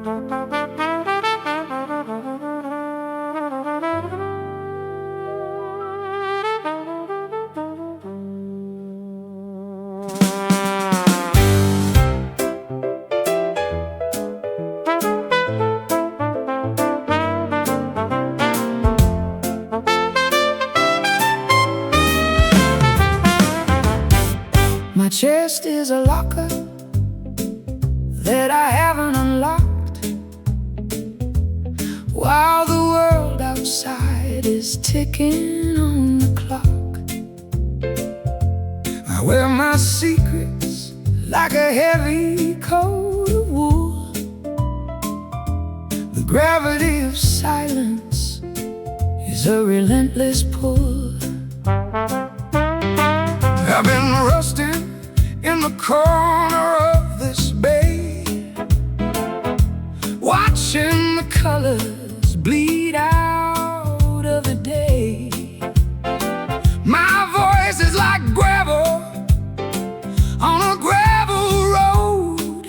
My chest is a locker that I haven't unlocked, while the world outside is ticking on the clock. I wear my secrets like a heavy coat of wool. The gravity of silence is a relentless pull. I've been rusting in the corner of this bay, watching the colors bleed out of the day. My voice is like gravel on a gravel road,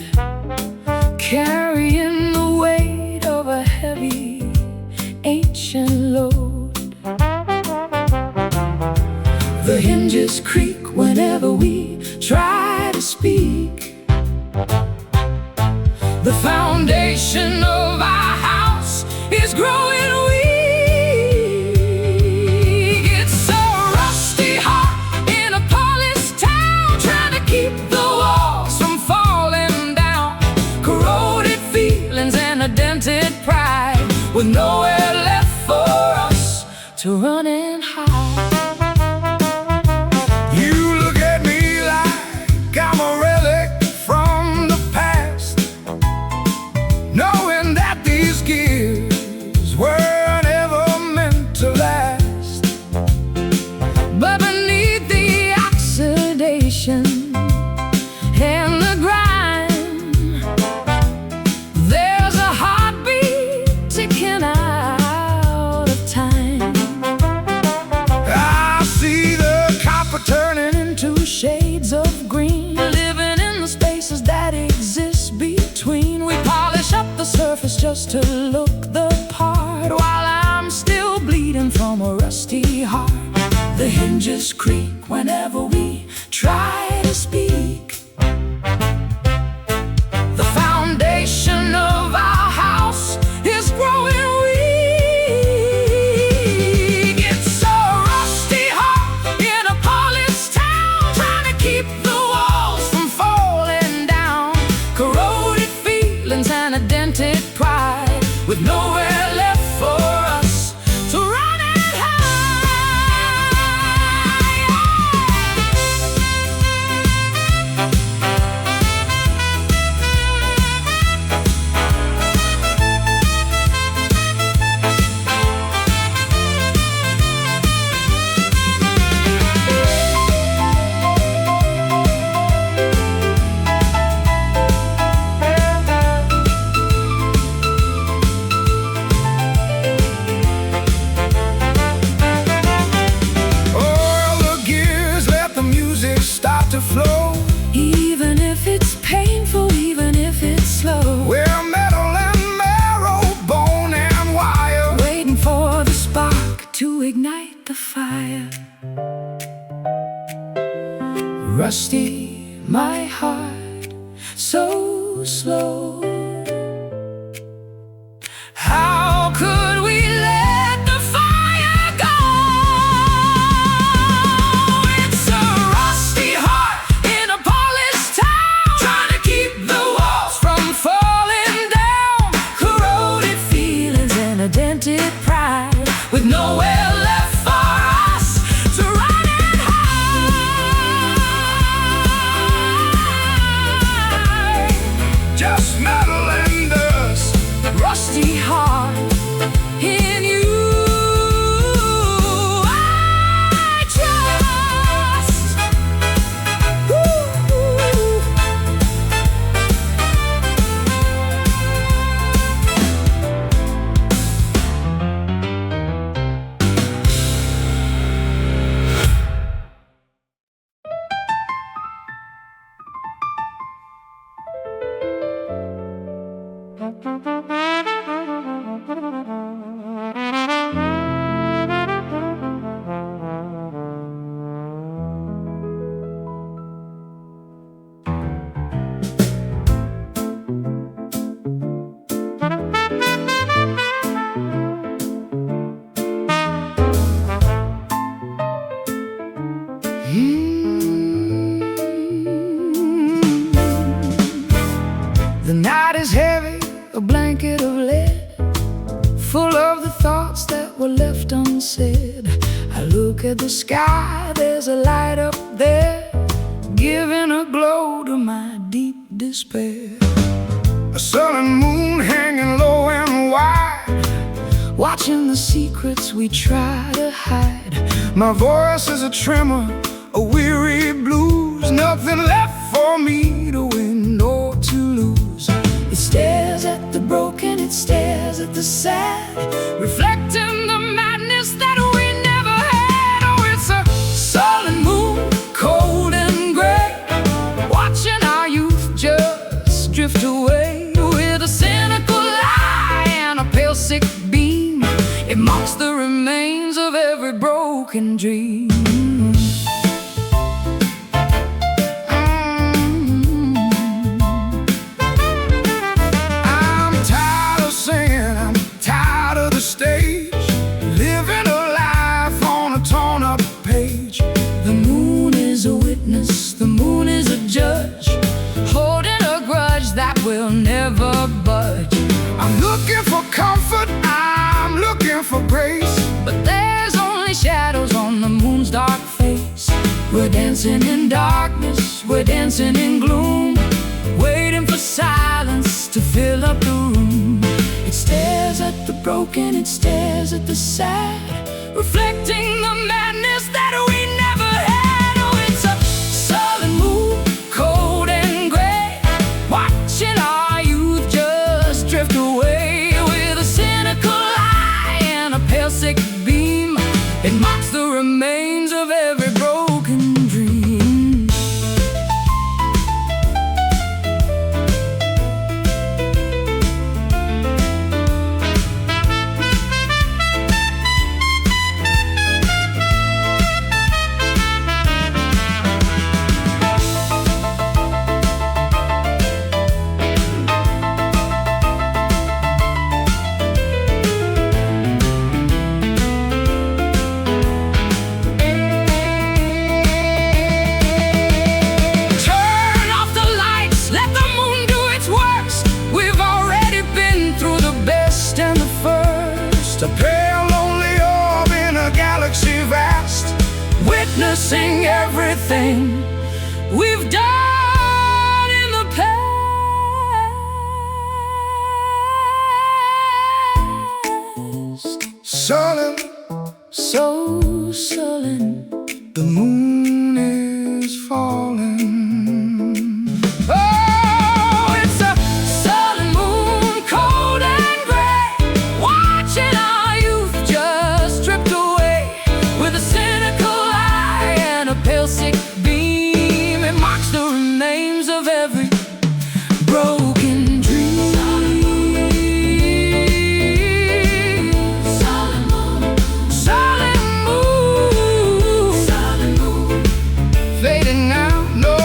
carrying the weight of a heavy, ancient load. The hinges creak whenever we try to speak. The foundation of our house is growing weak. It's a rusty heart in a polished town, trying to keep the walls from falling down. Corroded feelings and a dented pride, with nowhere left for us to run and hide. I'm a relic from the past, knowing that these gears were never meant to last. But beneath the oxidation and the grime, there's a heartbeat ticking out of time. I see the copper turning into shades of green, living in the spaces that exist between. We polish up the surface just to look the part, while I'm still bleeding from a rusty heart. The hinges creak whenever we try to speak. The foundation of our house is growing weak. It's a rusty heart in a polished town, trying to keep the walls from falling down. Corroded feelings and a dented pride, with nowhere left for us to run and to flow, even if it's painful, even if it's slow. We're metal and marrow, bone and wire, waiting for the spark to ignite the fire. Rusty, my heart, so slow. How could we let the fire go? It's a rusty heart in a polished town, trying to keep the walls from falling down. Corroded feelings and a dented pride, with nowhere left for us to run and hide. Just a blanket of lead, full of the thoughts that were left unsaid. I look at the sky, there's a light up there, giving a glow to my deep despair. A sullen moon hanging low and wide, watching the secrets we try to hide. My voice is a tremor, a weary blues, nothing left for me to win or to lose. It stares at the broken, it stares at the sad, reflecting the madness that we never had. Oh, it's a sullen moon, cold and gray, watching our youth just drift away. With a cynical eye and a pale sick beam, it mocks the remains of every broken dream. I'm tired of singing, I'm tired of the stage, living a life on a torn up page. The moon is a witness, the moon is a judge, holding a grudge that will never budge. I'm looking for comfort, I'm looking for grace, but there's only shadows on the moon's dark face. We're dancing in darkness, we're dancing in gloom, waiting for silence to fill up the room. It stares at the broken, it stares at the sad, reflecting the madness that we never had. Oh, it's a sullen moon, cold and gray, watching our youth just drift away. With a cynical eye and a pale sick beam, it mocks the remains of every broken dream. A pale, lonely orb in a galaxy vast, witnessing everything we've done in the past. Sullen, so sullen, the moon is falling. Sick beam, it marks the remains of every broken dream. Sullen moon, sullen moon, sullen moon, fading out, no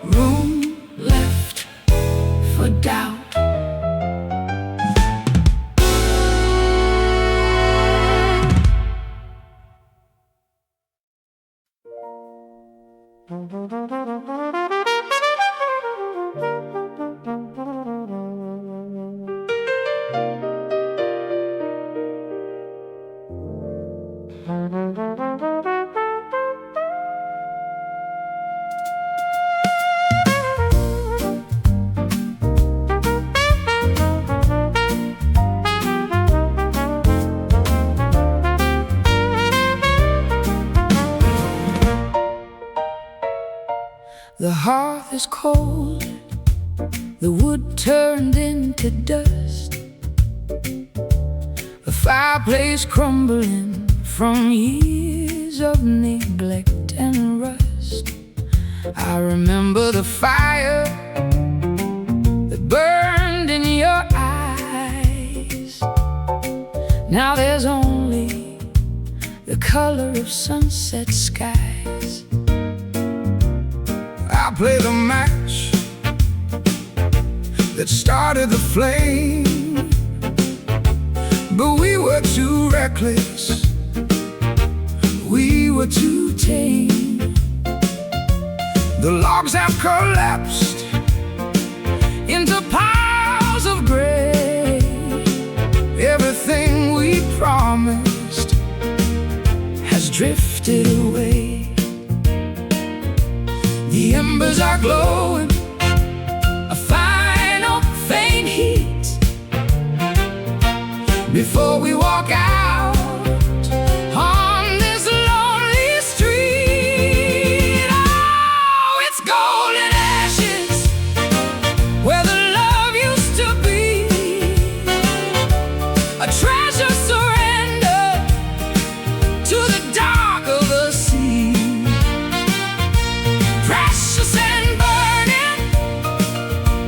room left for doubt. The hearth is cold, the wood turned into dust, the fireplace crumbling from years of neglect and rust. I remember the fire that burned in your eyes. Now there's only the color of sunset skies. I play the match that started the flame, but we were too reckless, we were too tame. The logs have collapsed into piles of promised has drifted away. The embers are glowing, a final faint heat, before we walk out on this lonely street. Oh, it's golden ashes where the love used to be, a treasure surrendered to the dark of the sea. Precious and burning,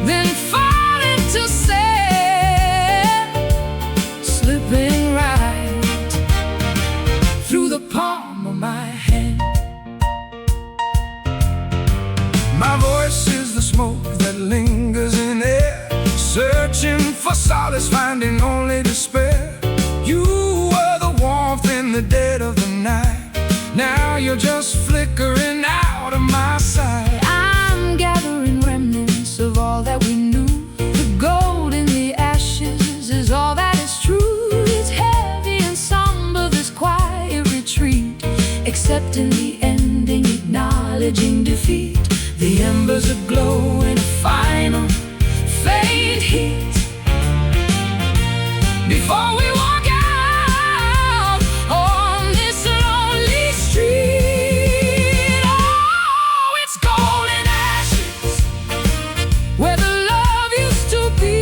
then falling to sand, slipping right through the palm of my hand. My voice is the smoke that lingers in air, searching for solace, finding only despair. You were the warmth in the dead of the night. Now you're just flickering out of my sight. I'm gathering remnants of all that we knew. The gold in the ashes is all that is true. It's heavy and somber, this quiet retreat, accepting the ending, acknowledging defeat. The embers are glowing, final faint heat, before we walk out on this lonely street. Oh, it's golden ashes where the love used to be,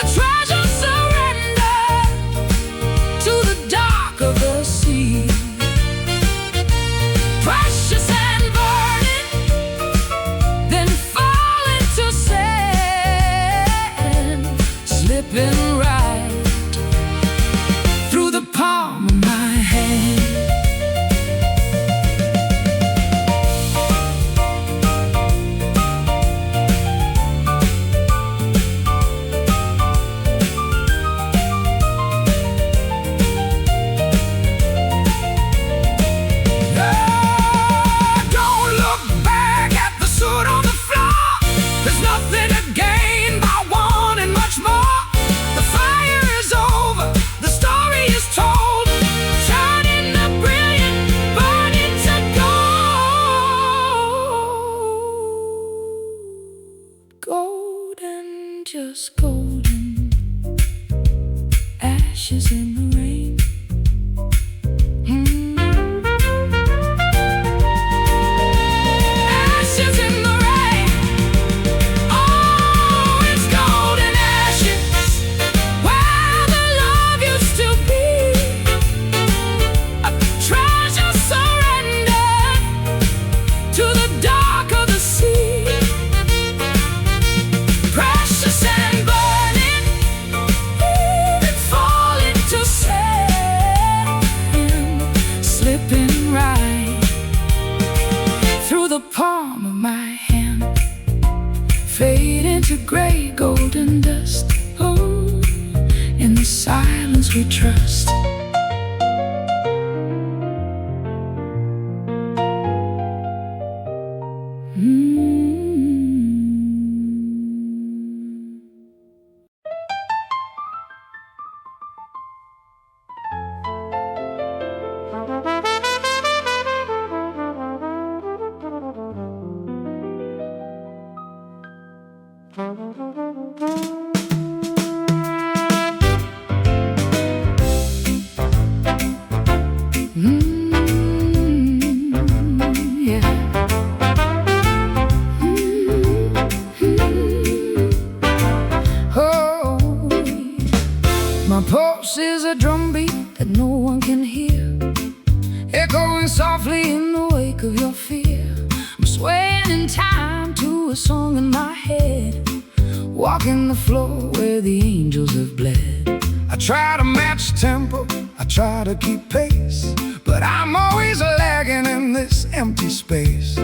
a treasure surrendered to the dark of the sea. Precious and burning, then falling to sand, slipping right through the palm of my hand. Don't look back at the soot on the floor. There's nothing to gain by wanting much more. The fire is over, the story is told, turning the brilliant burning to gold. Golden, just golden, ashes in the rain. Ashes in the rain. Oh, it's golden ashes where the love used to be, a treasure surrendered to the dark of the sea. Precious and burning, then falling to sand, slipping right through the palm of my hand, fade into gray golden dust. Oh, in the silence we trust. Yeah. Oh, my pulse is a drumbeat that no one can hear, echoing softly in the wake of your fear. I'm swaying in time to a song in my head, walking the floor where the angels have bled. I try to match tempo, I try to keep pace, but I'm always lagging in this empty space.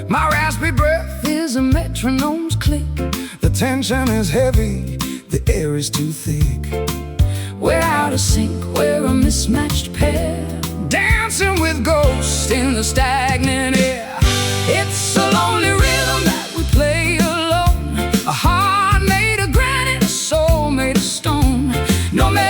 My raspy breath is a metronome's click. The tension is heavy, the air is too thick. We're out of sync, we're a mismatched pair, dancing with ghosts in the stagnant air. It's a lonely rhythm that we play alone, a heart made of granite, a soul made of stone. No matter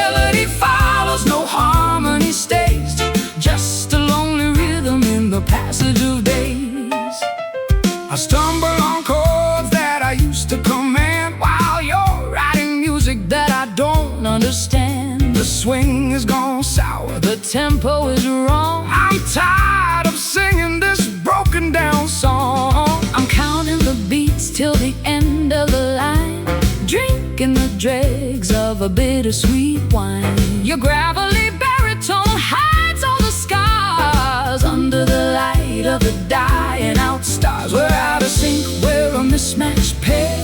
I stumble on chords that I used to command, while you're writing music that I don't understand. The swing is gone sour, the tempo is wrong. I'm tired of singing this broken down song. I'm counting the beats till the end of the line, drinking the dregs of a bittersweet wine. Your gravelly baritone hides all the scars under the light of the dying out stars. We're out of sync, we're a mismatched pair,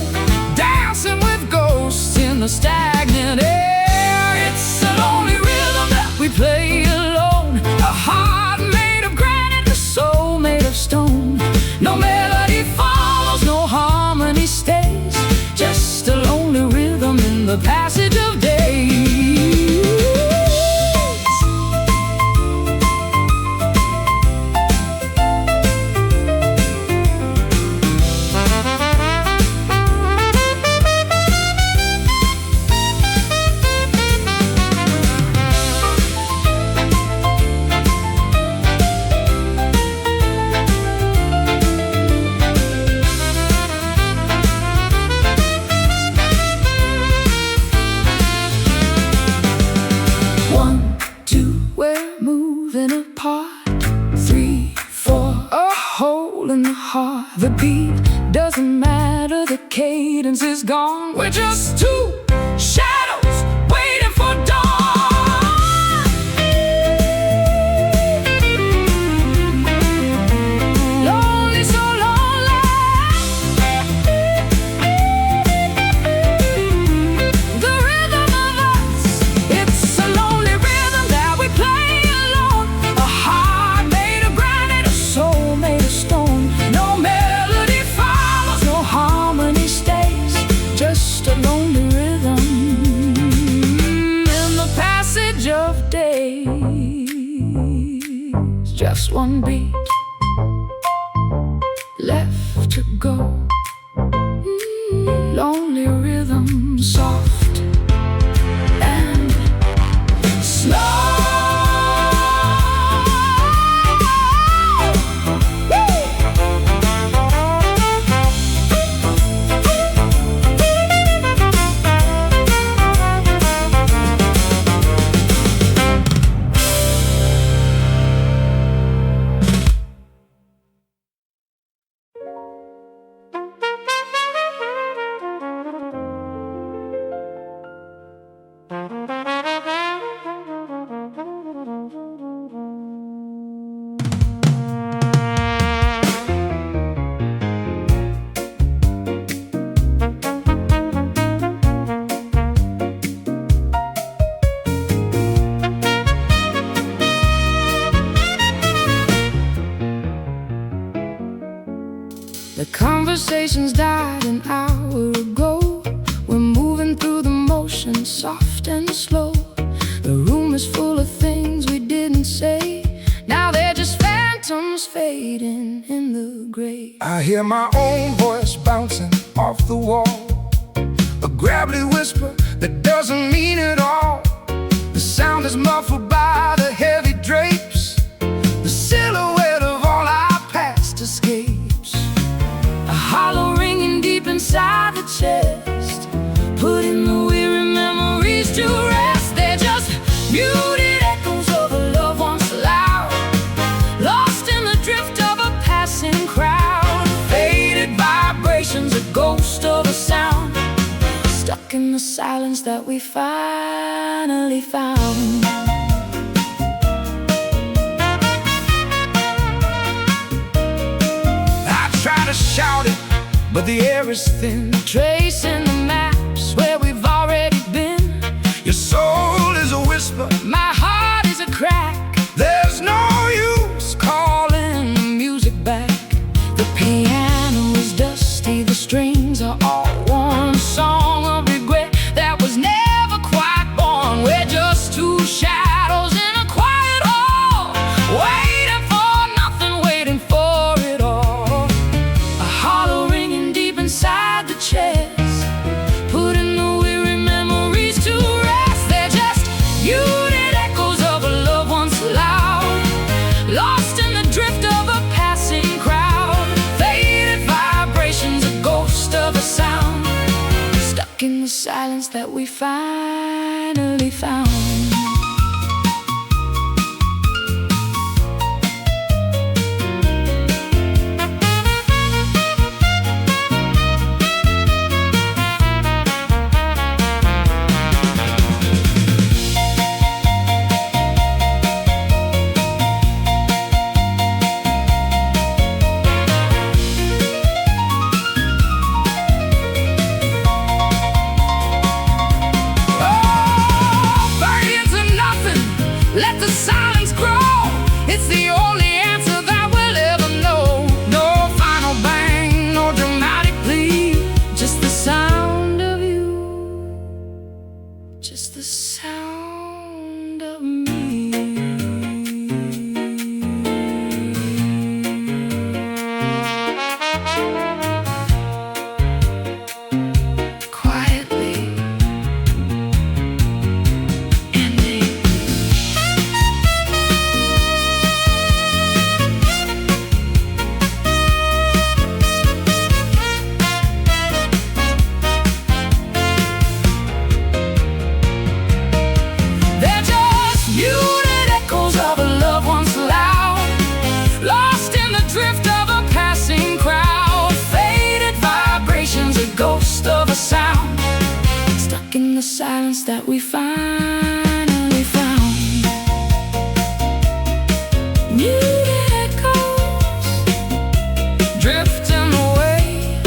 dancing with ghosts in the stagnant air. It's a lonely rhythm that we play alone, a heart made of granite, a soul made of stone. No melody follows, no harmony stays, just a lonely rhythm in the passage of days. The beat doesn't matter, the cadence is gone. We're just two shadows waiting for dawn. Lonely, so lonely. The rhythm of us, it's a lonely rhythm that we play alone. A heart made of granite, a soul made of stone. No melody follows, no harmony stays, just a lonely rhythm in the passage of days. Just one beat left to go. Lonely rhythm, soft and slow. The conversations died an hour ago. We're moving through the motion, soft and slow. The room is full of things we didn't say. Now they're just phantoms fading in the gray. I hear my own voice bouncing off the wall, a gravelly whisper that doesn't mean it all. The sound is muffled by the heavy drapes, the silhouette of all our past escapes. A hollow ringing deep inside the chest, putting the weary memories to rest. They're just muted echoes of a love once loud, lost in the drift of a passing crowd. Faded vibrations, a ghost of a sound, stuck in the silence that we finally found. Try to shout it, but the air is thin, tracing the maps where we've already been. Your soul is a whisper, my heart is a crack. There's no use calling the music back. The piano is dusty, the strings are all worn. Song of regret that was never quite born. We're just two shadows in a quiet hall, waiting for nothing, waiting for it all. Inside the chest, silence that we finally found. New echoes drifting away,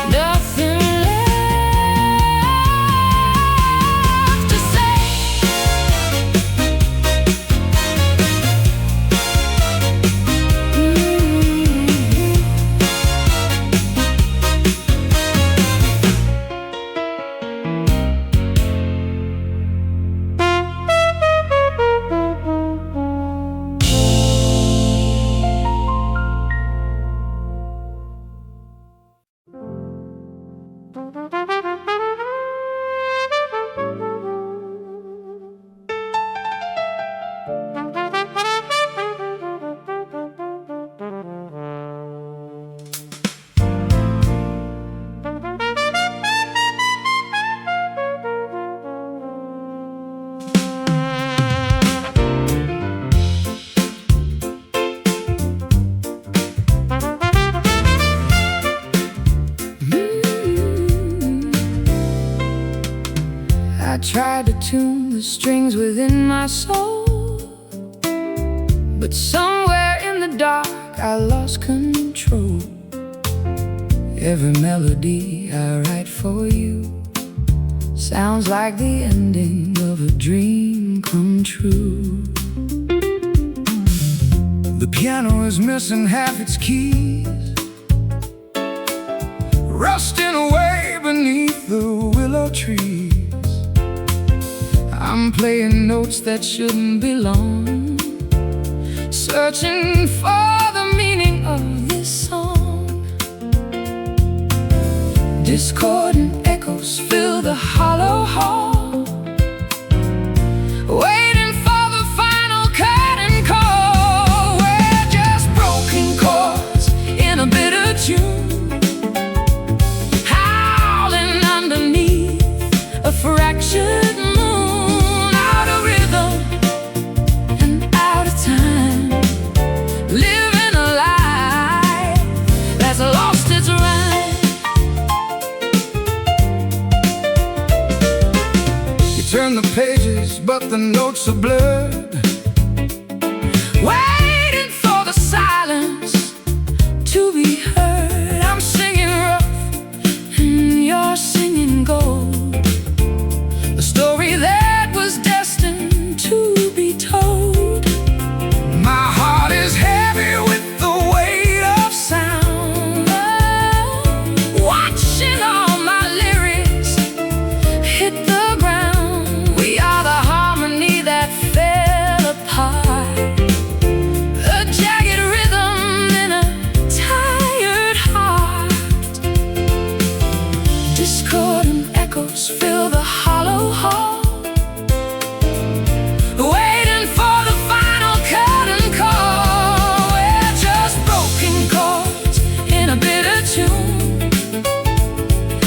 nothing left to say. I tried to tune the strings within my soul, but somewhere in the dark I lost control. Every melody I write for you sounds like the ending of a dream come true. The piano is missing half its keys, rusting away beneath the willow trees. I'm playing notes that shouldn't belong, searching for the meaning of this song. Discordant echoes fill the hollow hall, waiting for the final curtain call. We're just broken chords in a bitter tune, howling underneath a fractured moon. Turn the pages, but the notes are blurred, waiting for the silence to be heard. I'm singing rough, and you're singing gold, a story that was destined to be told. My heart is heavy with the weight of sound, watching all my lyrics hit the ground. Fill the hollow hall, waiting for the final curtain call. We're just broken chords in a bitter tune,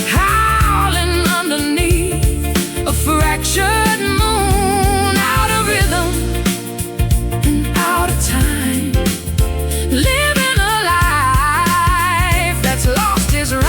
howling underneath a fractured moon. Out of rhythm and out of time, living a life that's lost its rhyme.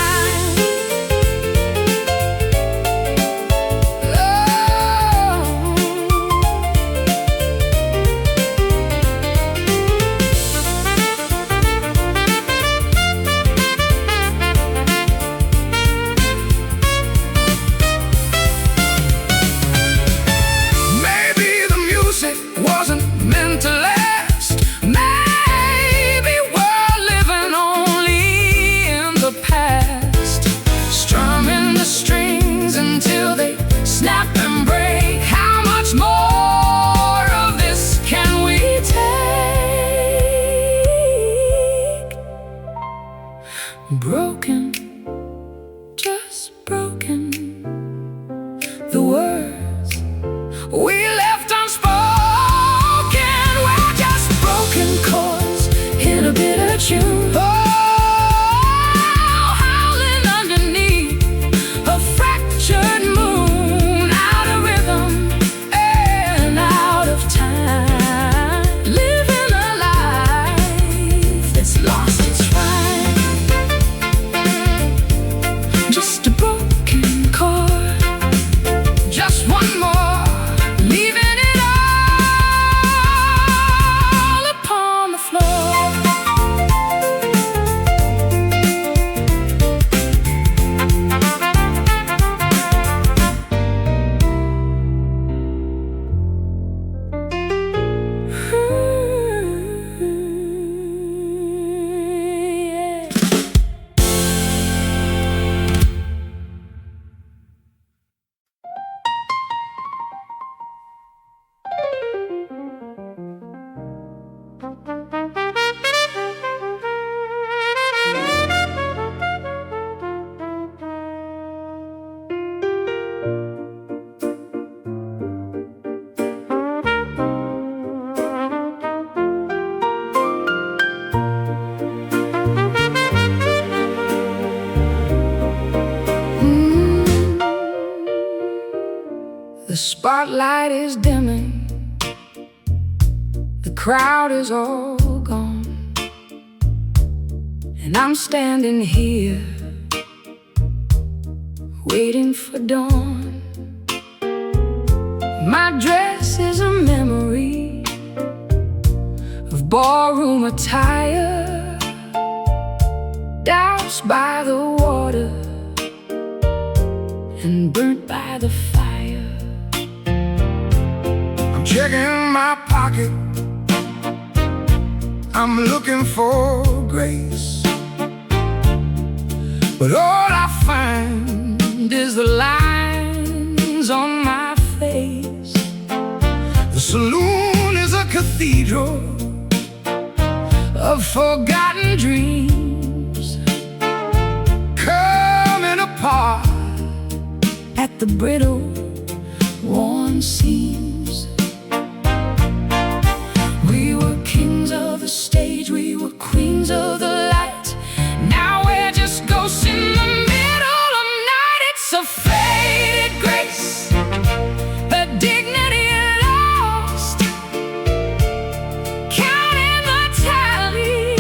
Wasn't meant to last. Maybe we're living only in the past, strumming the strings until they snap and break. How much more of this can we take? Broken, just broken. The words we left unspoken. Tune. Oh, howling underneath a fractured moon. Out of rhythm and out of time, living a life that's lost its rhyme. Just a broken chord spotlight is dimming, the crowd is all gone, and I'm standing here waiting for dawn. My dress is a memory of ballroom attire, doused by the water and burnt by the fire. I'm checking my pocket, I'm looking for grace, but all I find is the lines on my face. The saloon is a cathedral of forgotten dreams, coming apart at the brittle, worn seams. We were kings of the stage, we were queens of the light. Now we're just ghosts in the middle of night. It's a faded grace, a dignity lost, counting the tally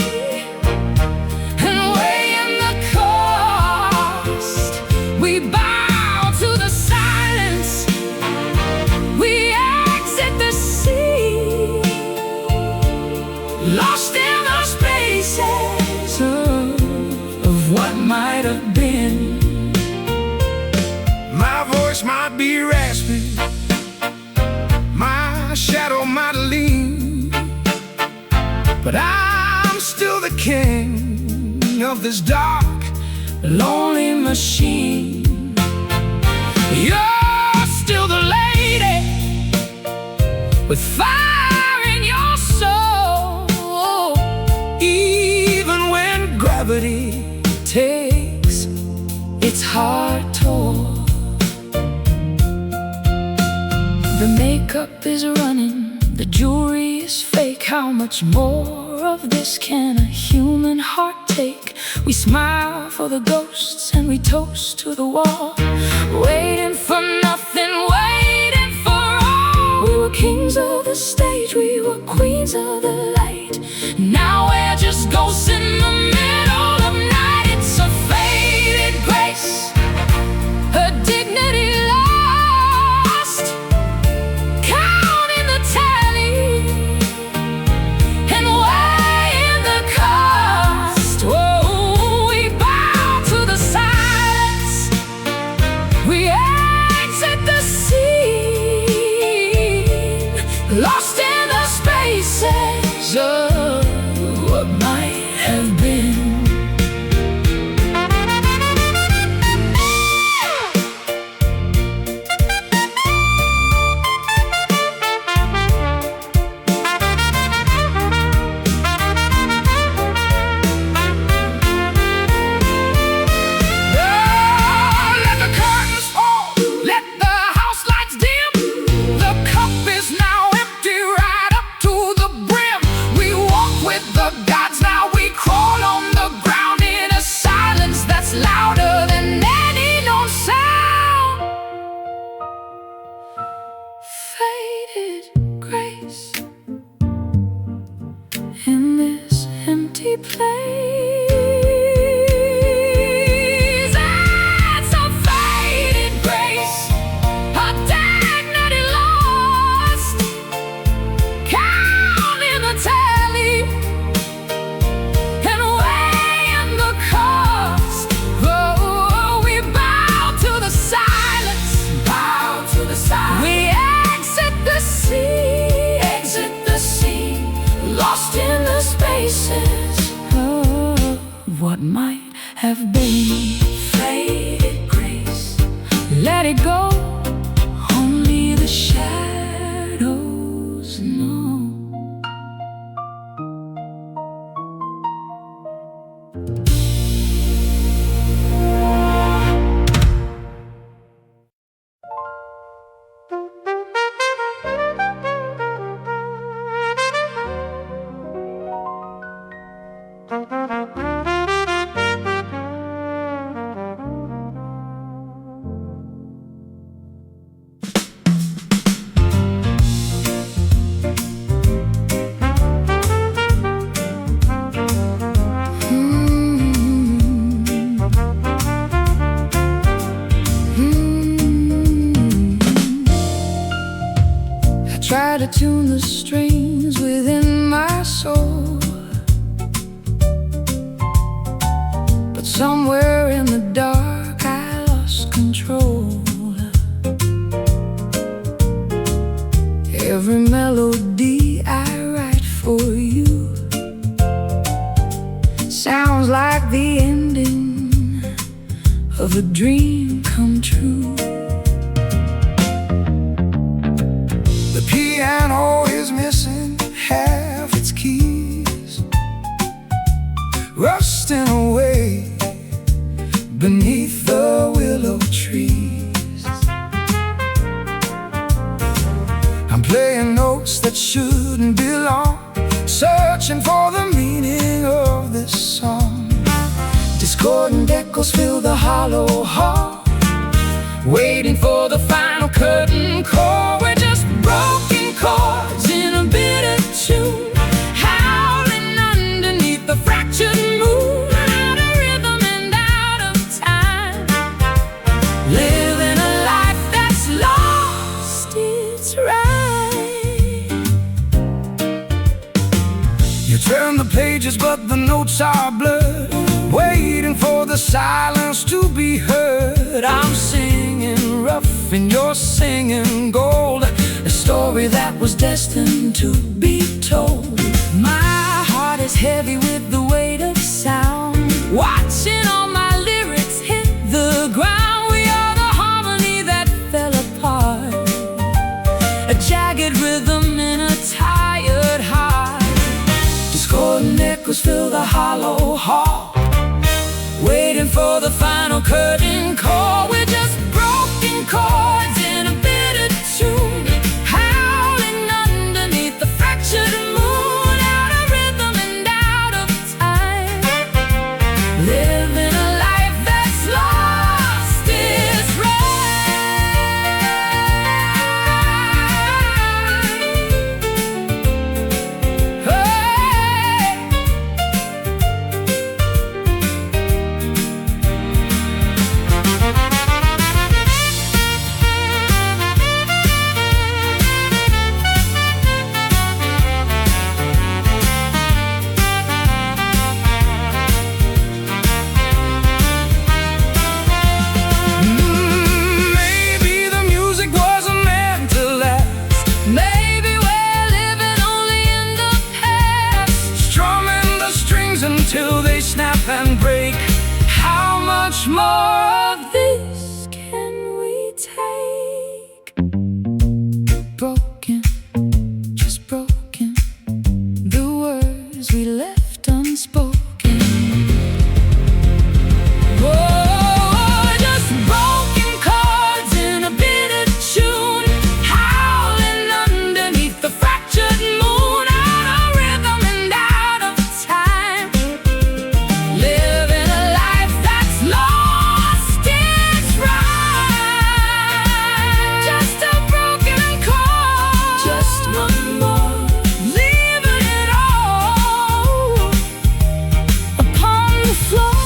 and weighing the cost. We bow to the silence, we exit the sea, lost in the spaces of what might have been. My voice might be raspy, my shadow might lean, but I'm still the king of this dark, lonely machine. You're still the lady with fire in your soul, even when gravity takes its hard toll. The makeup is running, the jewelry is fake. How much more of this can a human heart take? We smile for the ghosts and we toast to the wall, waiting for nothing, waiting for all. We were kings of the stage, we were queens of the light. Now we're just ghosts in the middle of night. It's a faded grace, a dignity lost, counting the tally and weighing the cost. Whoa, we bow to the silence, we exit the scene, lost in the spaces of what might have been. Let the curtains fall, let the house lights dim. The cup is now empty right up to the brim. We walk with the gods, now we crawl on the ground in a silence that's louder than any known sound. Faded grace in this empty place. It's a faded grace, a dignity lost, counting the tally and weighing the cost. Oh, we bow to the silence, bow to the silence. We exit the sea, lost in the spaces of what might have been. Faded grace, let it go, only the shadows know. Somewhere in the dark I lost control. Every melody I write for you sounds like the ending of a dream come true. The piano is missing half its keys, rusting away beneath the willow trees. I'm playing notes that shouldn't belong, searching for the meaning of this song. Discordant echoes fill the hollow hall, waiting for the final curtain call. We're just broken chords in a bitter tune, howling underneath the fractured moon. Out of rhythm and out of time, living a life that's lost its right. You turn the pages but the notes are blurred, waiting for the silence to be heard. I'm singing rough and you're singing gold, a story that was destined to be told. My heart is heavy with the weight of sound, watching all my lyrics hit the ground. We are the harmony that fell apart, a jagged rhythm in a tired heart. Discordant echoes fill the hollow hall, waiting for the final curtain call. We're just broken chords in a bitter tune, howling underneath the fractured moon. Out of rhythm and out of time, living a life that's lost its till they snap and break. How much more of this can we take? Broken, just broken, the words we left unspoken. Oh, just broken chords in a bitter tune, howling underneath the fractured moon. Out of rhythm and out of time, living a life that's lost its right. Just a broken chord, just one more, leaving it all upon the floor.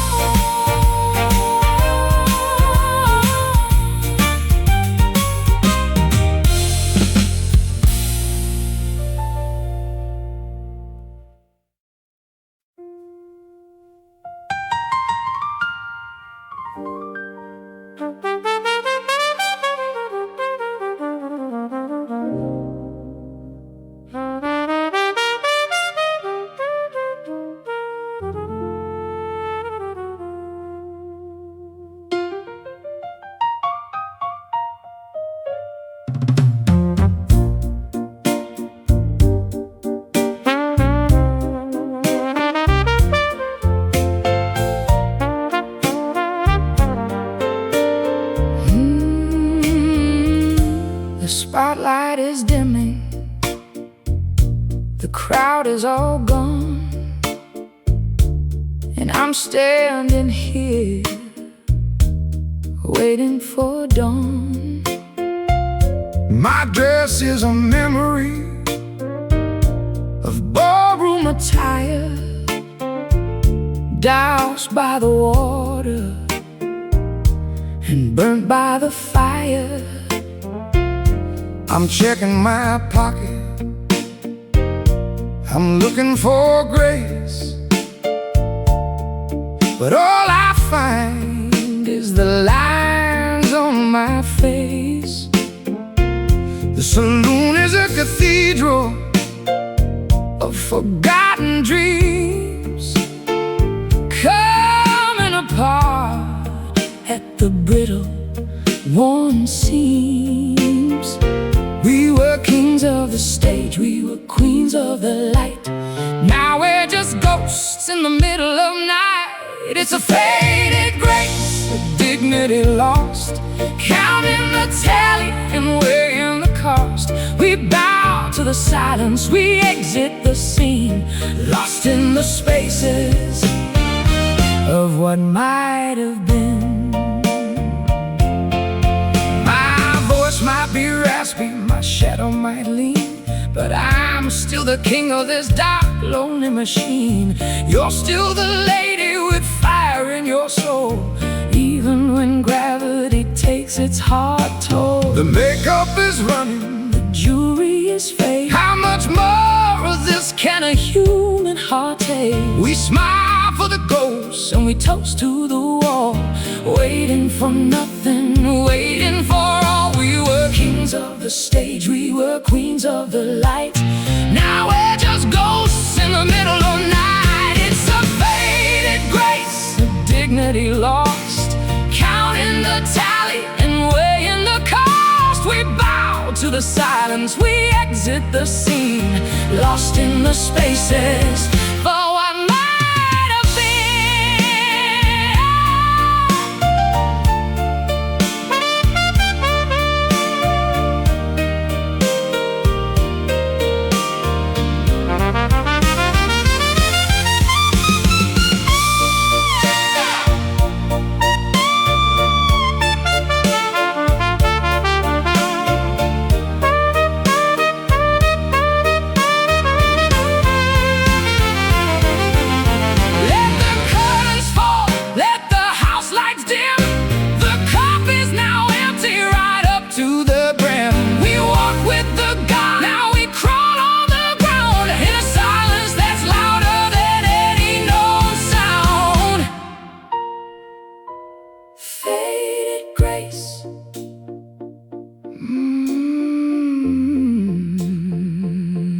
The spotlight is dimming, the crowd is all gone, and I'm standing here waiting for dawn. My dress is a memory of ballroom attire, doused by the water and burnt by the fire. I'm checking my pocket, I'm looking for grace, but all I forgotten dreams coming apart at the brittle, worn seams. We were kings of the stage, we were queens of the light. Now we're just ghosts in the middle of night. It's a faded grace, a dignity lost, counting the tally and weighing the cost. We bow to the silence, we exit the scene, lost in the spaces of what might have been. My voice might be raspy, my shadow might lean, but I'm still the king of this dark, lonely machine. You're still the lady with fire in your soul, even when gravity takes its hard toll. The makeup is running, the jewelry is fake. How much more of this can a human heart take? We smile for the ghosts and we toast to the wall, waiting for nothing, waiting for all. We were kings of the stage, we were queens of the light. Now we're just ghosts in the middle of night. It's a faded grace, a dignity lost, counting the tally and weighing the cost. We bow to the silence, we exit the scene, lost in the spaces for what might have been.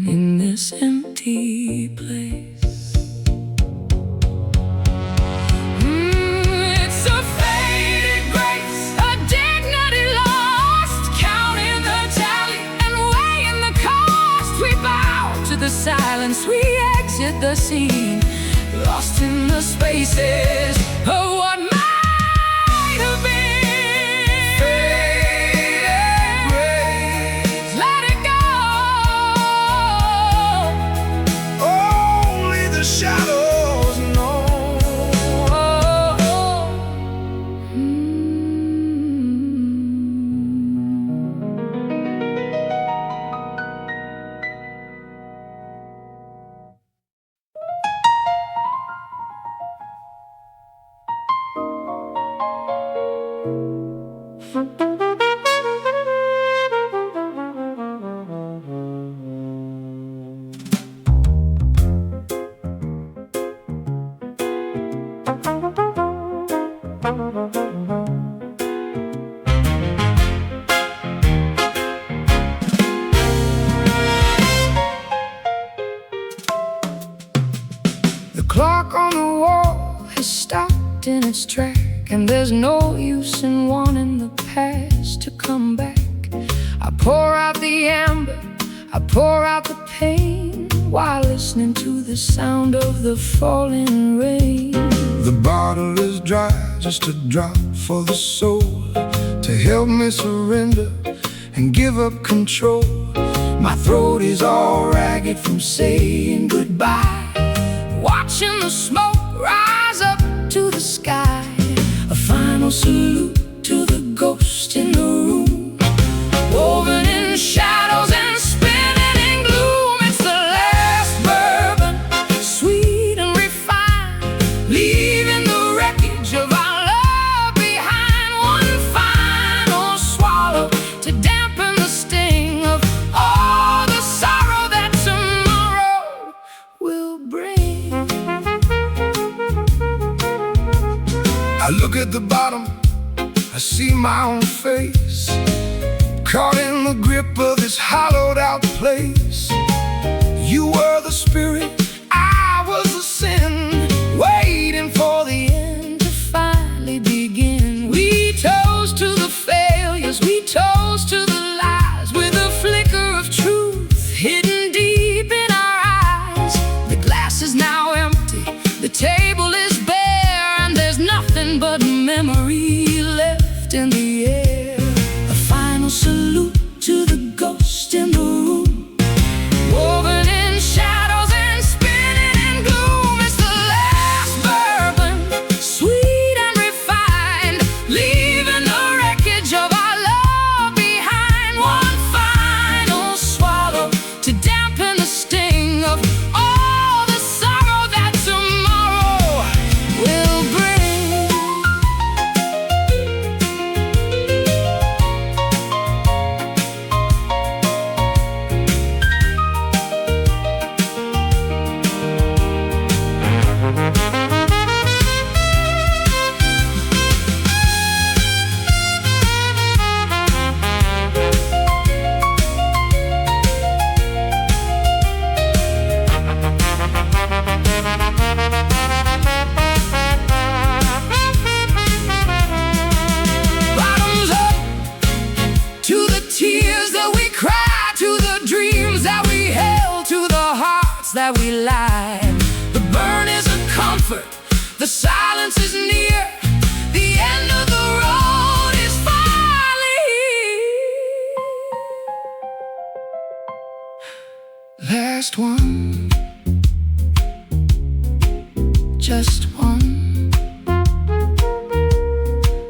In this empty place, it's a faded grace, a dignity lost, counting the tally and weighing the cost. We bow to the silence, we exit the scene, lost in the spaces of what might have been. Shadows know. The clock on the wall has stopped in its track, and there's no use in wanting the past to come back. I pour out the amber, I pour out the pain, while listening to the sound of the falling rain. The bottle is dry, just a drop for the soul, to help me surrender and give up control. My throat is all ragged from saying goodbye, watching the smoke rise up to the sky. A final salute to the ghost in the room, woven in shadows and spinning in gloom. It's the last bourbon, sweet and refined, leaving the wreckage of our love behind. One final swallow to dampen the sting of all the sorrow that tomorrow will bring. I look at the bottom, I see my own face, caught in the grip of this hollowed out place. You You were the spirit, I was the sin, waiting for the end to finally begin. We toast to the failures, we toast to the lies, with a flicker of truth hidden deep in our eyes. The glass is now empty, the table is bare, and there's nothing but memory left in the air. A final salute to the ghost in the room, woven in shadows and spinning in gloom. It's the last bourbon, sweet and refined, leaving the wreckage of our love behind. One final swallow to dampen the sting of all the sorrow that tomorrow will bring. Bottoms up to the tears that we cry, to the dreams that we held, to the hearts that we lied. The burn is a comfort, the silence is near, the end of the road is finally here. Last one, just one.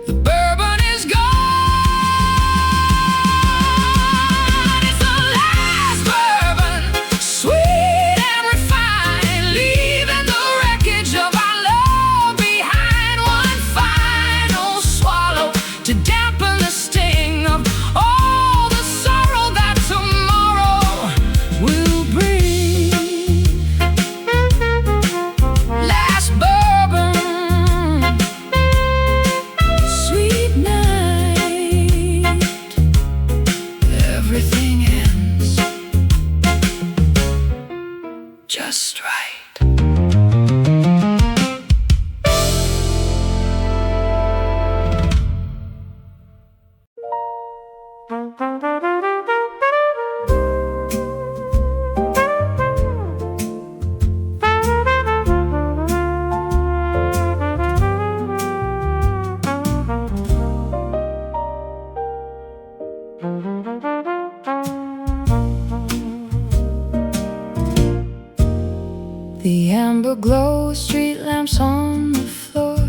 The bourbon is gone. It's the last bourbon, sweet and refined, leaving the wreckage of our love behind. One final swallow to dampen the sting of all the sorrow that tomorrow will bring. Last bourbon, sweet night, everything ends just right. The amber glow of street lamps on the floor,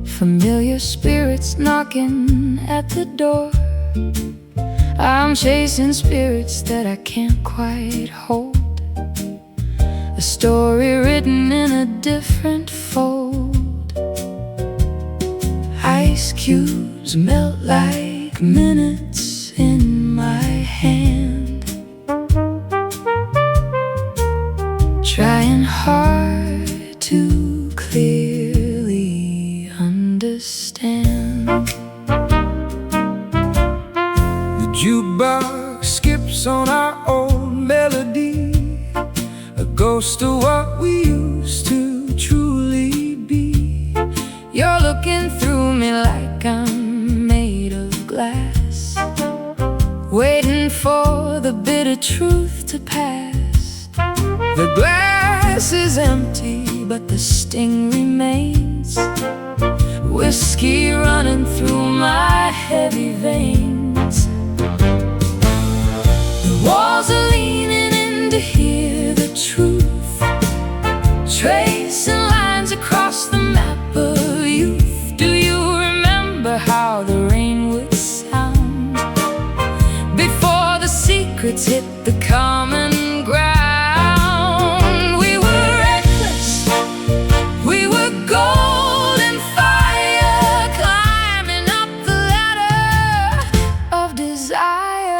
familiar spirits knocking at the door. I'm chasing spirits that I can't quite hold, a story written in a different fold. Ice cubes melt like minutes in my hand, trying hard to clearly understand. The jukebox skips on our old melody, a ghost of what we used to truly be. You're looking through me like I'm made of glass, waiting for the bitter truth to pass. The glass is empty, but the sting remains, whiskey running through my heavy veins. The walls are leaning in to hear the truth, tracing lines across the map of youth. Do you remember how the rain would sound before the secrets hit the common ground? We were reckless, we were golden fire, climbing up the ladder of desire.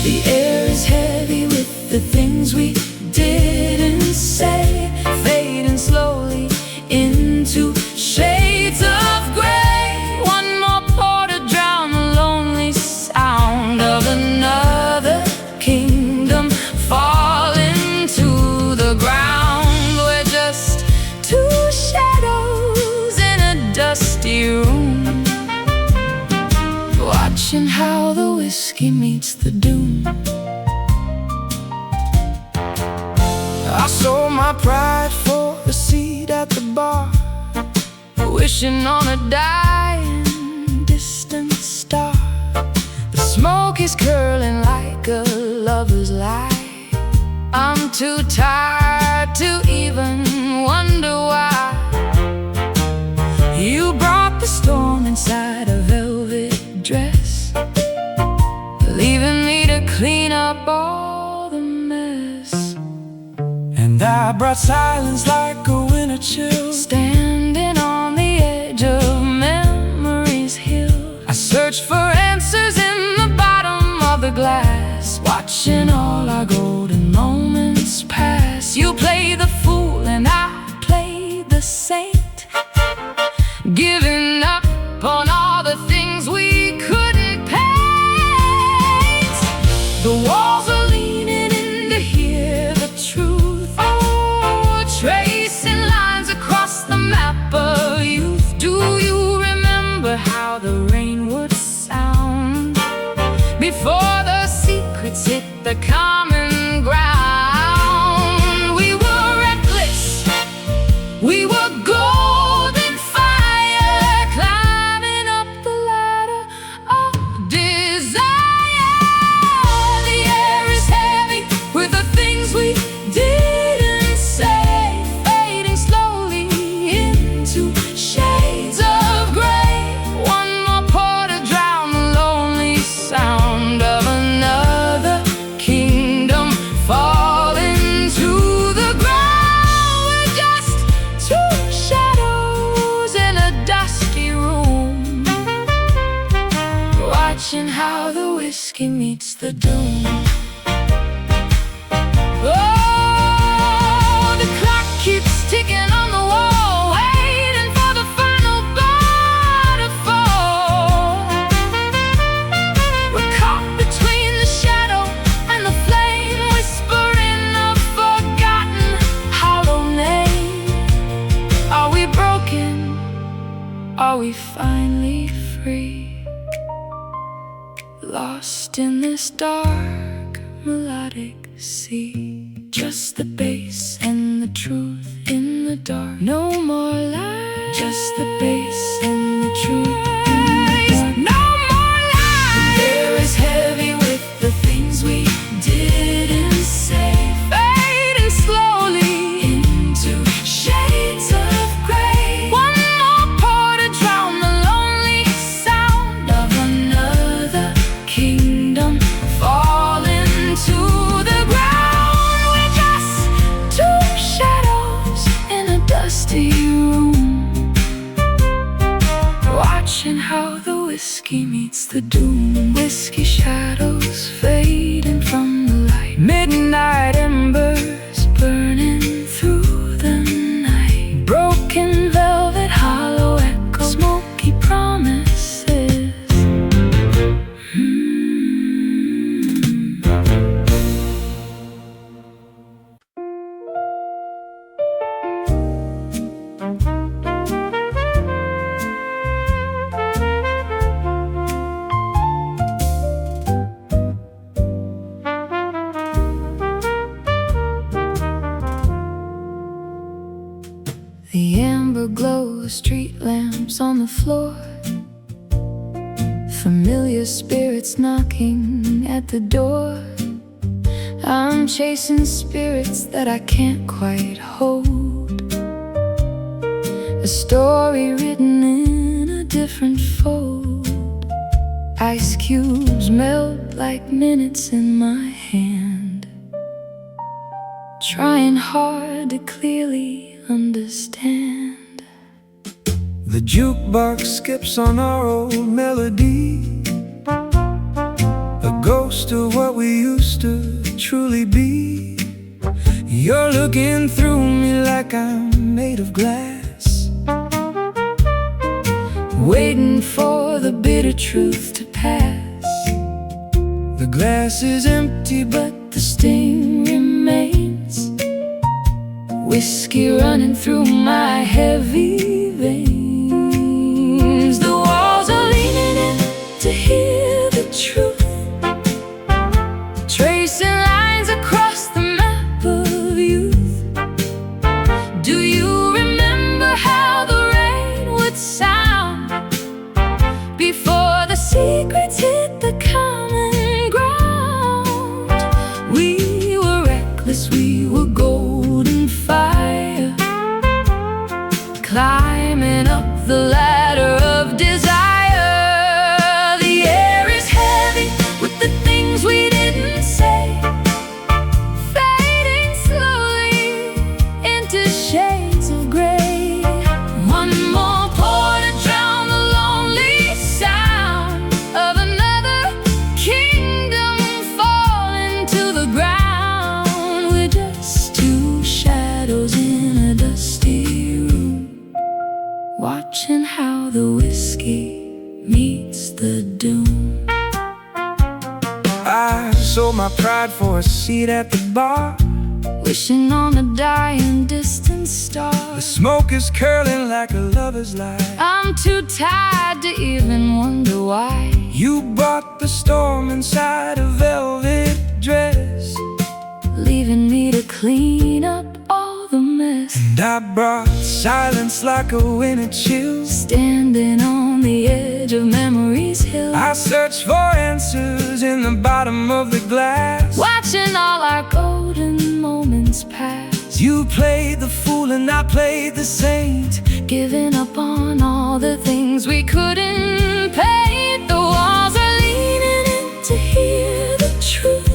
The air is heavy with the things we didn't say, fading I sold my pride for a seat at the bar, wishing on a dying distant star. The smoke is curling like a lover's lie. I'm too tired to even wonder why. You brought the storm inside a velvet dress, leaving me to clean up all the mess. And I brought silence like a winter chill, standing on the edge of memory's hill. I searched for answers in the bottom of the glass, watching all our golden moments pass. You played the fool and I played the saint, giving up on all the things we couldn't paint. The walls are leaning in to hear the truth. Oh, tracing lines across the map of youth. Do you remember how the rain would sound before the secrets hit the common ground? We were reckless, we were golden fire, climbing up the ladder of desire. The air is heavy with the things we didn't say, fading slowly into shades of gray. One more pour to drown the lonely sound of another kingdom falling to the ground. We're just two shadows in a dusty room, watching how the whiskey meets the doom. Oh, the clock keeps ticking on the wall, waiting for the final bar to fall. We're caught between the shadow and the flame, whispering a forgotten hollow name. Are we broken? Are we finally free? Lost in this dark melodic sea, just the bass and the truth in the dark. No more lies, just the bass and the truth in the dark. No more lies. The air is heavy with the things we didn't say, fading slowly into shades of gray. One more pour to drown the lonely sound of another kingdom falling to the ground. We're just two shadows in a dusty room, watching how the whiskey meets the doom. Whiskey shadows fading from the light, midnight embers burning through the night. Broken velvet, hollow echo, smoky promises. The amber glow of street lamps on the floor, familiar spirits knocking at the door. I'm chasing spirits that I can't quite hold, a story written in a different fold. Ice cubes melt like minutes in my hand, trying hard to clearly understand. The jukebox skips on our old melody, a ghost of what we used to truly be. You're looking through me like I'm made of glass, waiting for the bitter truth to pass. The glass is empty but the sting remains, whiskey running through my heavy veins. The walls are leaning in to hear the truth, tracing lines across the map of youth. climbing up the ladder of desire. The air is heavy with the things we didn't say, fading slowly into shades of gray. One more pour to drown the lonely sound of another kingdom falling to the ground. We're just two shadows in a dusty room, watching how the whiskey meets the doom. I sold my pride for a seat at the bar, wishing on a dying distant star. the smoke is curling like a lover's lie. I'm too tired to even wonder why. You brought the storm inside a velvet dress, leaving me to clean up all the mess. and I brought silence like a winter chill, standing on the edge of memory's hill. I search for answers in the bottom of the glass, watching all our golden moments pass. You played the fool and I played the saint, giving up on all the things we couldn't paint. The walls are leaning in to hear the truth,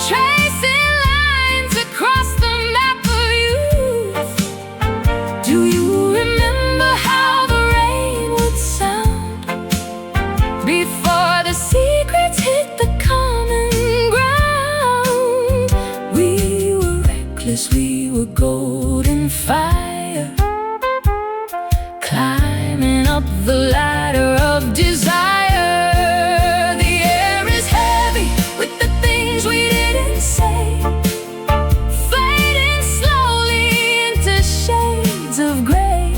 tracing lines across the map of youth. Do you remember how the rain would sound before the secrets hit the common ground? We were reckless, we were golden fire, climbing up the ladder of desire. The air is heavy with the things we didn't say, fading slowly into shades of gray.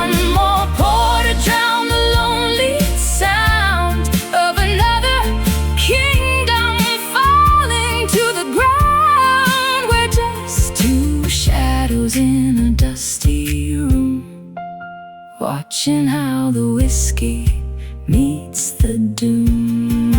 One more pour to drown the lonely sound of another kingdom falling to the ground. We're just two shadows in a dusty room, watching how the whiskey meets the doom.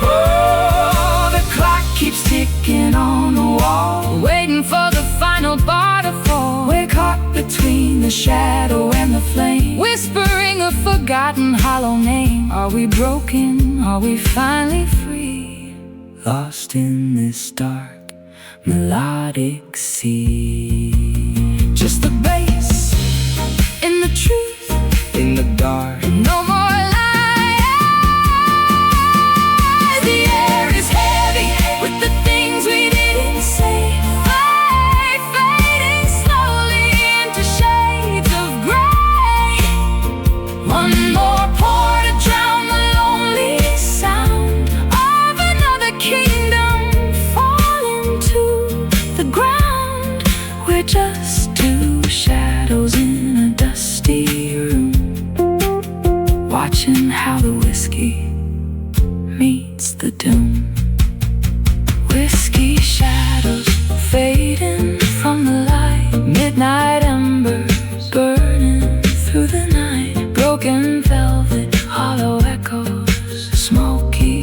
oh, the clock keeps ticking on the wall, Waiting for the final bar to fall. we're caught between the shadow and the flame, whispering a forgotten hollow name. Are we broken? Are we finally free? lost in this dark melodic sea. Just the bass In the truth, in the dark, no more lies. The air is heavy with the things we didn't say, fading slowly into shades of gray. One more pour to drown the lonely sound of another kingdom falling to the ground. We're just two shadows in a dusty room, watching how the whiskey meets the doom. Whiskey shadows fading from the light, midnight embers burning through the night, broken velvet, hollow echoes, smoky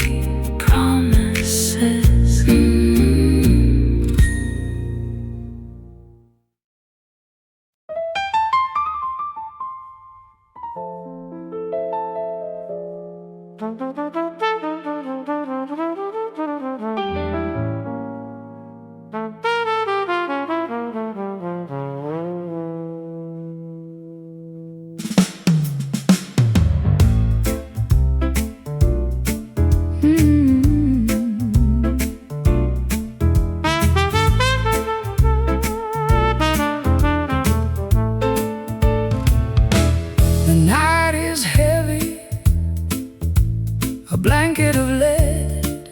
promises. the night is heavy, a blanket of lead,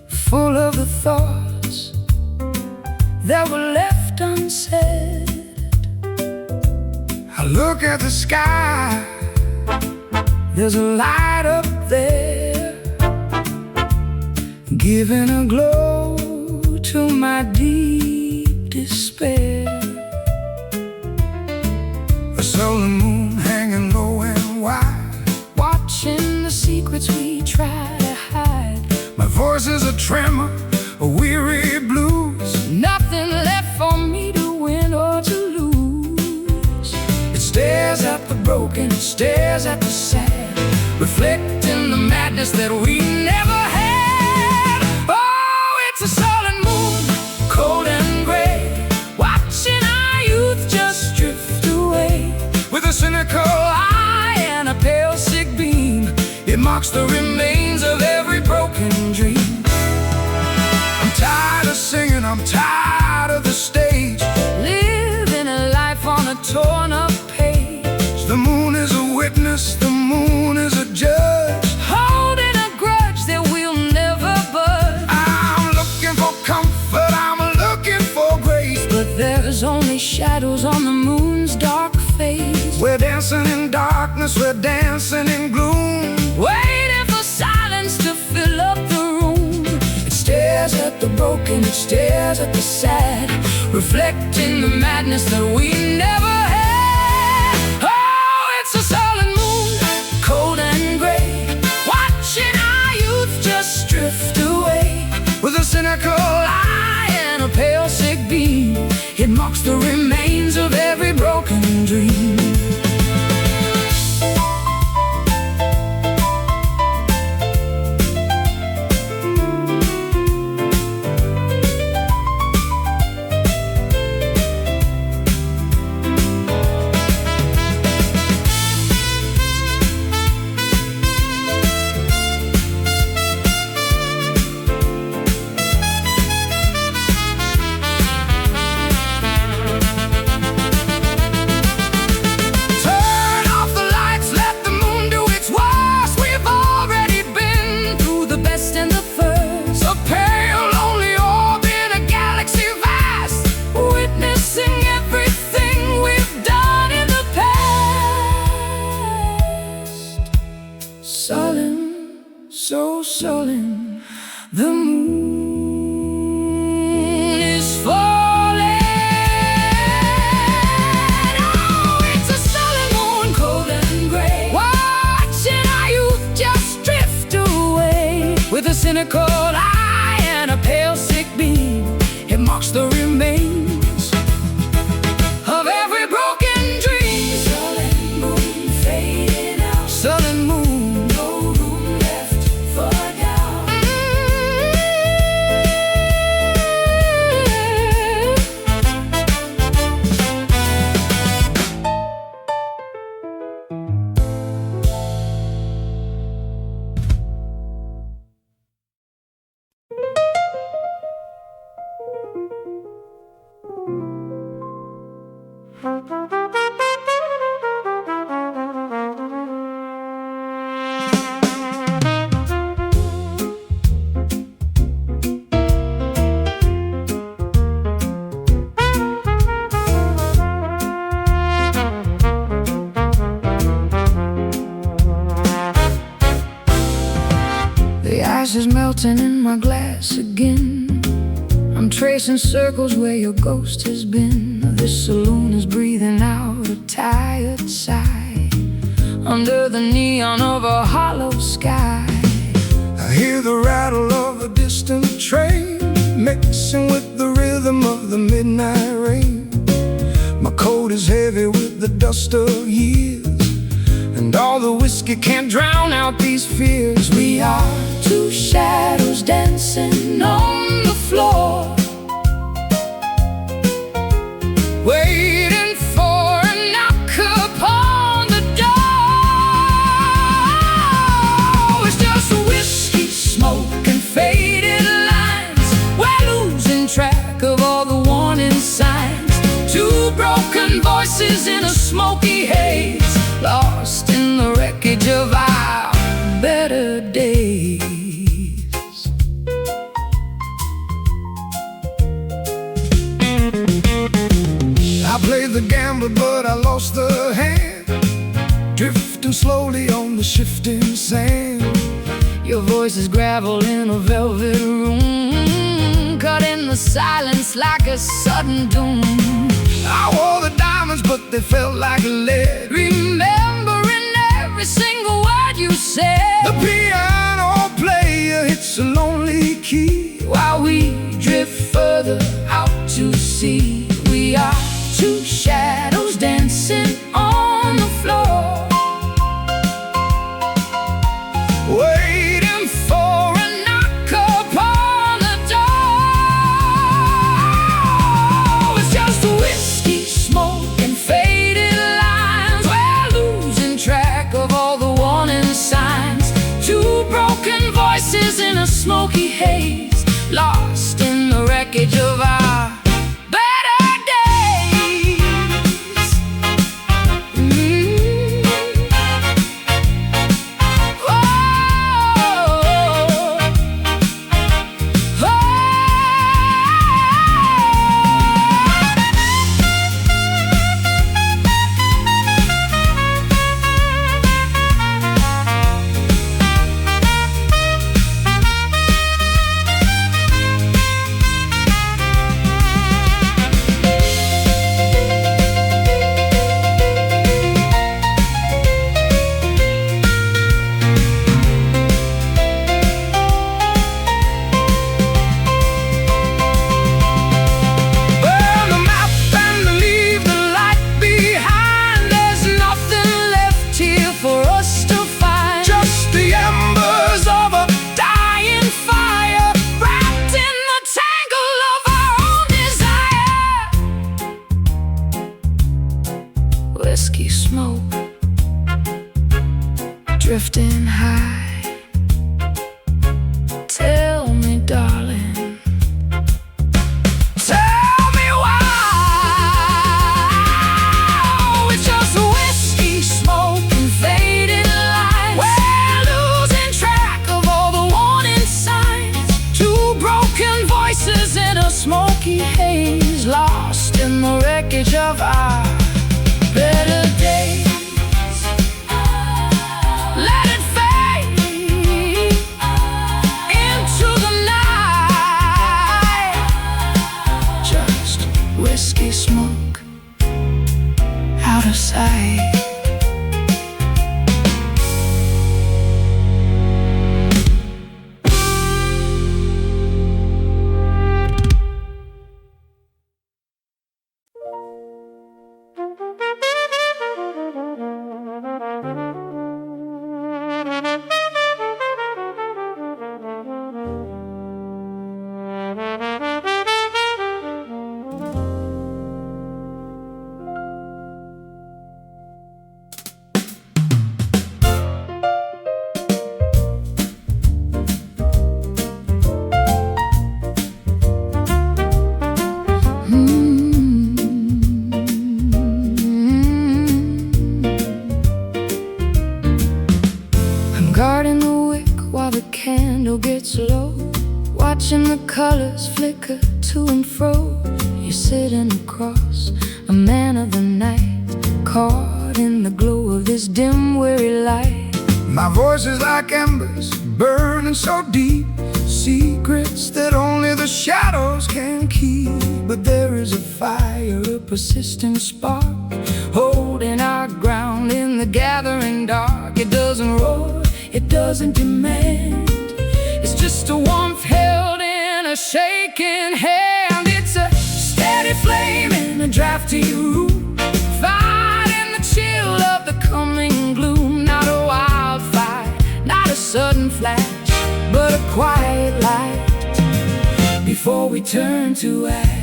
full of the thoughts that were left unsaid. I look at the sky, there's a light up there, giving a glow to my deep despair. I saw the moon hanging low and secrets we try to hide. My voice is a tremor, a weary blues. Nothing left for me to win or to lose. It stares at the broken, it stares at the sad, reflecting the madness that we never had. Oh, it's a sullen moon, Cold and gray, watching our youth just drift away. with a cynical eye and a pale sick beam. It marks the remains of every broken dream. I'm tired of singing, I'm tired of the stage, Living a life on a torn up page. the moon is a witness, the moon is a judge. Holding a grudge that we'll never budge. I'm looking for comfort, I'm looking for grace, But there's only shadows on the moon's dark face. we're dancing in darkness, we're dancing in gloom. Waiting for silence to fill up the room. It stares at the broken, it stares at the sad, Reflecting the madness that we never had. Oh, it's a sullen moon, cold and gray, watching our youth just drift away. with a cynical eye And a pale sick beam, it marks the remains of every broken dream. turn off the lights, let the moon do its worst. We've already been through the best and the first. A pale, lonely orb in a galaxy vast, Witnessing everything we've done in the past. sullen, so sullen, the moon Is falling. Oh, it's a sullen moon, cold and gray, watching our youth just drift away. with a cynical eye and a pale sick beam. It marks the remains Of every broken dream. sullen moon fading out, sullen moon, no room left for doubt. The ice is melting in my glass again. I'm tracing circles where your ghost has been. This saloon is breathing out a tired sigh under the neon of a hollow sky. I hear the rattle of a distant train, mixing with the rhythm of the midnight rain. My coat is heavy with the dust of years, and all the whiskey can't drown out these fears. We are two shadows dancing on the floor, waiting for a knock upon the door. it's just whiskey, smoke, and faded lines. We're losing track of all the warning signs. Two broken voices in a smoky haze, lost in the wreckage of our better days. I played the gambler, but I lost the hand, drifting slowly on the shifting sand. Your voice is gravel in a velvet room, cut in the silence like a sudden doom. I wore the diamonds, but they felt like lead. Remembering every single word you said. The piano smoky haze, lost in the wreckage of our better days. Whiskey smoke drifting high. Tell me, darling, tell me why. It's just whiskey smoke and faded lights. We're losing track of all the warning signs. Two broken voices in a smoky haze, lost in the wreckage of our better days. Let it fade into the night. Just whiskey smoke out of sight. Guarding the wick while the candle gets low, watching the colors flicker to and fro. You're sitting across a man of the night, caught in the glow of this dim, weary light. My voice is like embers, burning so deep, secrets that only the shadows can keep. But there is a fire, a persistent spark, holding our ground in the gathering dark. It doesn't roar, it doesn't demand, it's just a warmth held in a shaking hand. It's a steady flame in a drafty room, fighting the chill of the coming gloom. Not a wildfire, not a sudden flash, but a quiet light before we turn to ash.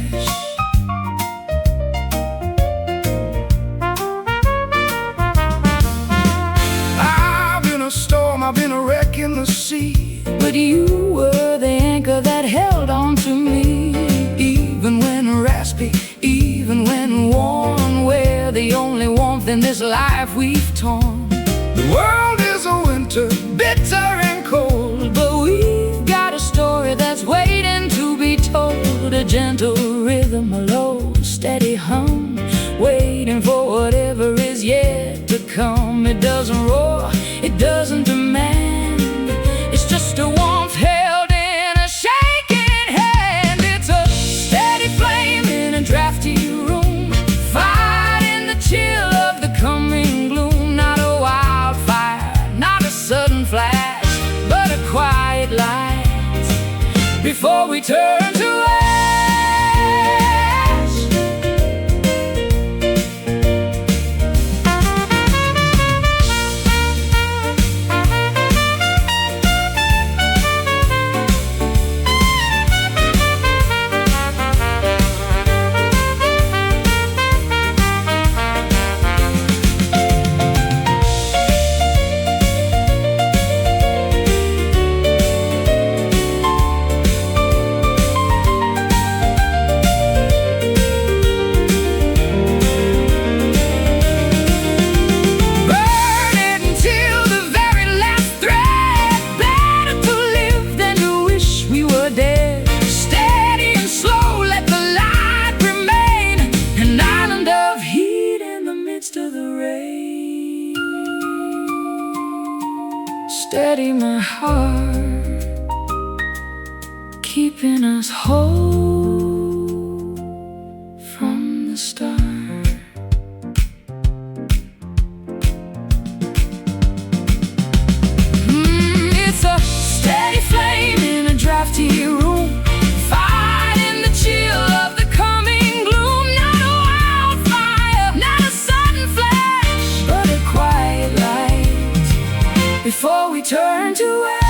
I've been a wreck in the sea, but you were the anchor that held on to me. even when raspy, Even when worn, we're the only warmth in this life we've torn. the world is a winter, Bitter and cold, but we've got a story that's waiting to be told. A gentle rhythm, a low, steady hum, waiting for whatever is yet to come. It doesn't roar, it doesn't demand, it's just a warmth held in a shaking hand. It's a steady flame in a drafty room, fighting the chill of the coming gloom. Not a wildfire, not a sudden flash, but a quiet light before we turn to ash. steady my heart, keeping us whole from the start. It's a steady flame in a drafty room, fighting the chill of the coming gloom. Not a wildfire, not a sudden flash, but a quiet light before we turn to ash.